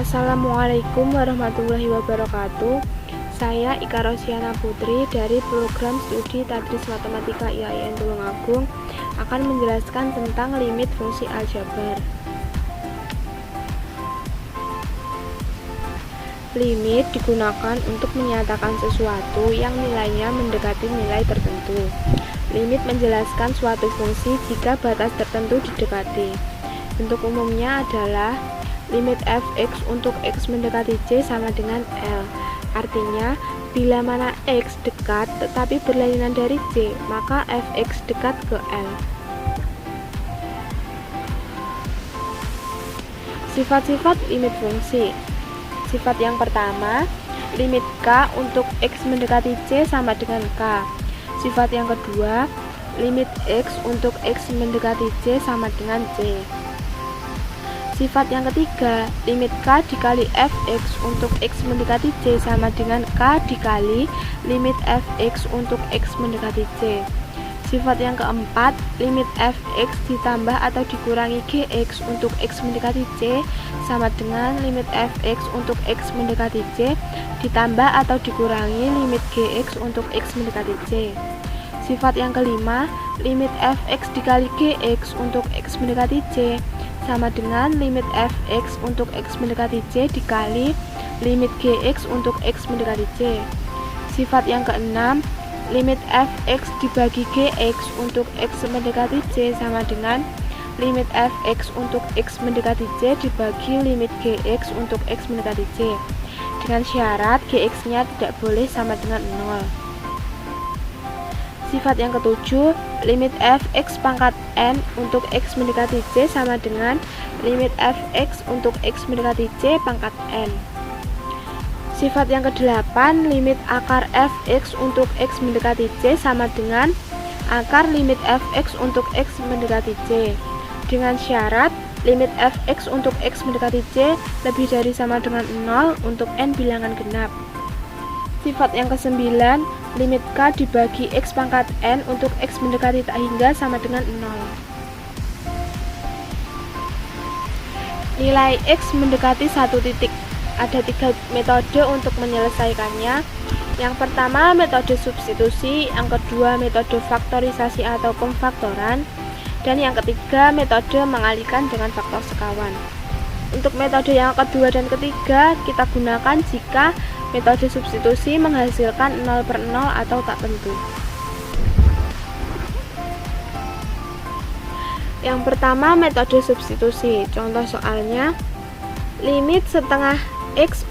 Assalamualaikum warahmatullahi wabarakatuh. Saya Ika Rosiana Putri dari program studi Tadris Matematika IAIN Tulungagung akan menjelaskan tentang limit fungsi aljabar. Limit digunakan untuk menyatakan sesuatu yang nilainya mendekati nilai tertentu. Limit menjelaskan suatu fungsi jika batas tertentu didekati. Bentuk umumnya adalah limit fx untuk x mendekati c sama dengan L. Artinya, bila mana x dekat tetapi berlainan dari c, maka fx dekat ke L. Sifat-sifat limit fungsi. Sifat yang pertama, limit k untuk x mendekati c sama dengan k. Sifat yang kedua, limit x untuk x mendekati c sama dengan c. Sifat yang ketiga, limit k dikali fx untuk x mendekati c sama dengan k dikali limit fx untuk x mendekati c. Sifat yang keempat, limit fx ditambah atau dikurangi gx untuk x mendekati c sama dengan limit fx untuk x mendekati c ditambah atau dikurangi limit gx untuk x mendekati c. Sifat yang kelima, limit fx dikali gx untuk x mendekati c sama dengan limit fx untuk x mendekati c dikali limit gx untuk x mendekati c. Sifat yang keenam, limit fx dibagi gx untuk x mendekati c sama dengan limit fx untuk x mendekati c dibagi limit gx untuk x mendekati c, dengan syarat gx-nya tidak boleh sama dengan 0. Sifat yang ketujuh, limit fx pangkat n untuk x mendekati c sama dengan limit fx untuk x mendekati c pangkat n. Sifat yang kedelapan, limit akar fx untuk x mendekati c sama dengan akar limit fx untuk x mendekati c, dengan syarat limit fx untuk x mendekati c lebih dari sama dengan 0 untuk n bilangan genap. Sifat yang kesembilan, limit k dibagi x pangkat n untuk x mendekati tak hingga sama dengan 0. Nilai x mendekati satu titik. Ada 3 metode untuk menyelesaikannya. Yang pertama, metode substitusi. Yang kedua, metode faktorisasi atau pemfaktoran. Dan yang ketiga, metode mengalihkan dengan faktor sekawan. Untuk metode yang kedua dan ketiga, kita gunakan jika metode substitusi menghasilkan 0/0 atau tak tentu. Yang pertama, metode substitusi. Contoh soalnya, limit setengah x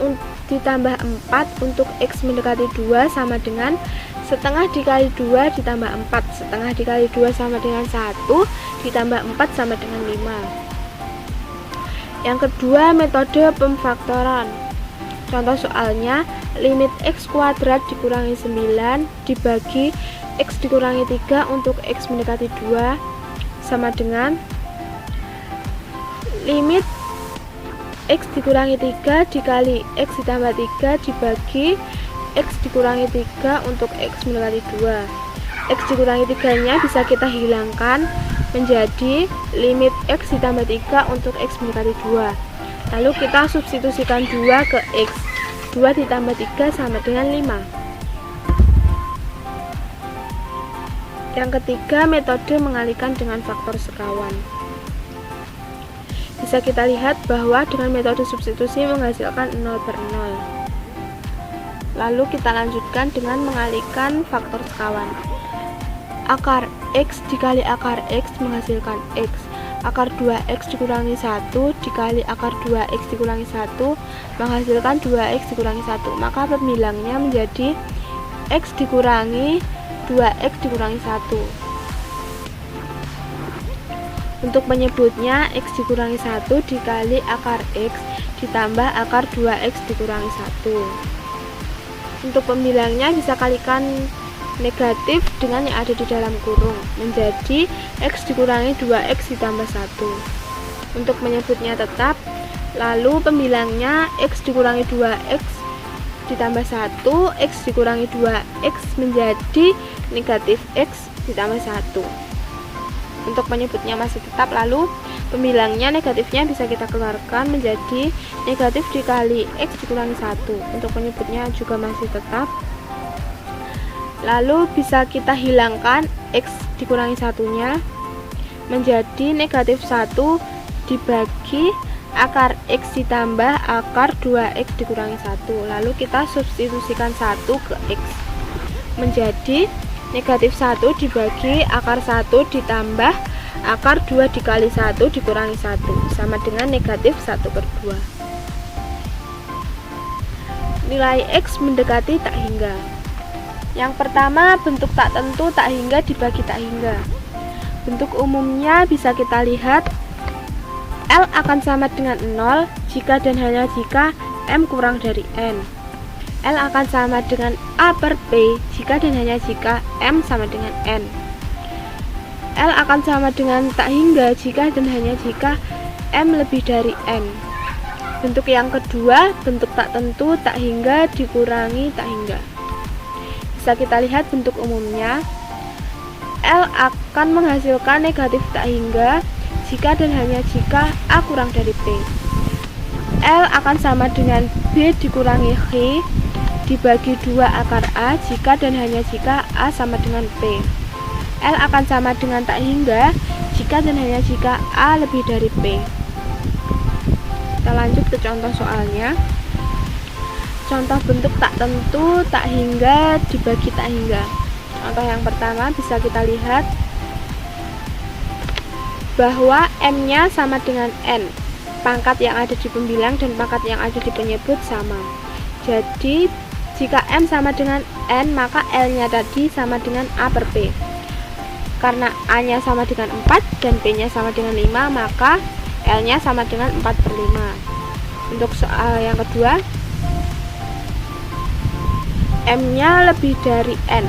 ditambah 4 untuk x mendekati 2 sama dengan setengah dikali 2 ditambah 4. Setengah dikali 2 sama dengan 1 ditambah 4 sama dengan 5. Yang kedua, metode pemfaktoran. Contoh soalnya, limit x kuadrat dikurangi 9 dibagi x dikurangi 3 untuk x mendekati 2 sama dengan limit x dikurangi 3 dikali x ditambah 3 dibagi x dikurangi 3 untuk x mendekati 2. X dikurangi 3 nya bisa kita hilangkan menjadi limit x ditambah 3 untuk x mendekati 2. Lalu kita substitusikan 2 ke x. 2 ditambah 3 sama dengan 5. Yang ketiga, metode mengalihkan dengan faktor sekawan. Bisa kita lihat bahwa dengan metode substitusi menghasilkan 0/0. Lalu kita lanjutkan dengan mengalihkan faktor sekawan. Akar x dikali akar x menghasilkan x. Akar 2x dikurangi 1 dikali akar 2x dikurangi 1 menghasilkan 2x dikurangi 1. Maka pembilangnya menjadi x dikurangi 2x dikurangi 1. Untuk menyebutnya, x dikurangi 1 dikali akar x ditambah akar 2x dikurangi 1. Untuk pembilangnya bisa kalikan negatif dengan yang ada di dalam kurung menjadi x dikurangi 2x ditambah 1. Untuk menyebutnya tetap, lalu pembilangnya x dikurangi 2x ditambah 1, x dikurangi 2x menjadi negatif x ditambah 1. Untuk penyebutnya masih tetap, lalu pembilangnya negatifnya bisa kita keluarkan menjadi negatif dikali X dikurangi 1. Untuk penyebutnya juga masih tetap. Lalu bisa kita hilangkan X dikurangi 1-nya menjadi negatif 1 dibagi akar X ditambah akar 2X dikurangi 1. Lalu kita substitusikan 1 ke X menjadi negatif 1 dibagi akar 1 ditambah akar 2 dikali 1 dikurangi 1 sama dengan negatif 1/2. Nilai X mendekati tak hingga. Yang pertama, bentuk tak tentu tak hingga dibagi tak hingga. Bentuk umumnya bisa kita lihat L akan sama dengan 0 jika dan hanya jika M kurang dari N. L akan sama dengan A per P jika dan hanya jika M sama dengan N. L akan sama dengan tak hingga jika dan hanya jika M lebih dari N. Bentuk yang kedua, bentuk tak tentu tak hingga dikurangi tak hingga. Bisa kita lihat bentuk umumnya, L akan menghasilkan negatif tak hingga jika dan hanya jika A kurang dari P. L akan sama dengan B dikurangi H dibagi 2 akar A jika dan hanya jika A sama dengan P. L akan sama dengan tak hingga jika dan hanya jika A lebih dari P. Kita lanjut ke contoh soalnya. Contoh bentuk tak tentu tak hingga dibagi tak hingga. Contoh yang pertama bisa kita lihat bahwa M-nya sama dengan N. Pangkat yang ada di pembilang dan pangkat yang ada di penyebut sama. Jadi, jika M sama dengan N, maka L-nya tadi sama dengan A per P. Karena A-nya sama dengan 4 dan P-nya sama dengan 5, maka L-nya sama dengan 4/5. Untuk soal yang kedua, M-nya lebih dari N.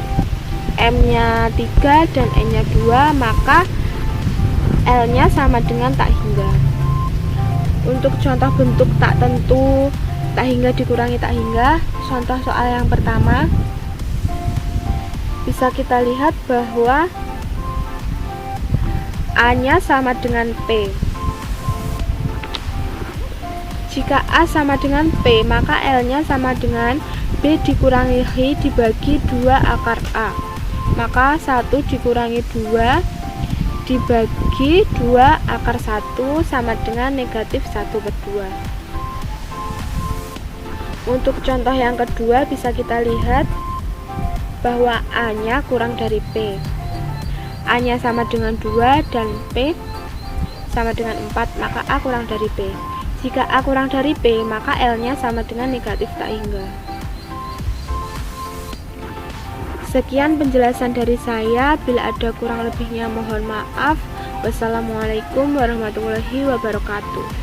M-nya 3 dan N-nya 2, maka L-nya sama dengan tak hingga. Untuk contoh bentuk tak tentu tak hingga dikurangi tak hingga, contoh soal yang pertama bisa kita lihat bahwa A-nya sama dengan P. Jika A sama dengan P, maka L-nya sama dengan B dikurangi H dibagi 2 akar A. Maka 1 dikurangi 2 dibagi 2 akar 1 sama dengan negatif 1/2. Untuk contoh yang kedua bisa kita lihat bahwa A-nya kurang dari P. A-nya sama dengan 2 dan P sama dengan 4, maka A kurang dari P. Jika A kurang dari P, maka L-nya sama dengan negatif tak hingga. Sekian penjelasan dari saya, bila ada kurang lebihnya mohon maaf. Wassalamualaikum warahmatullahi wabarakatuh.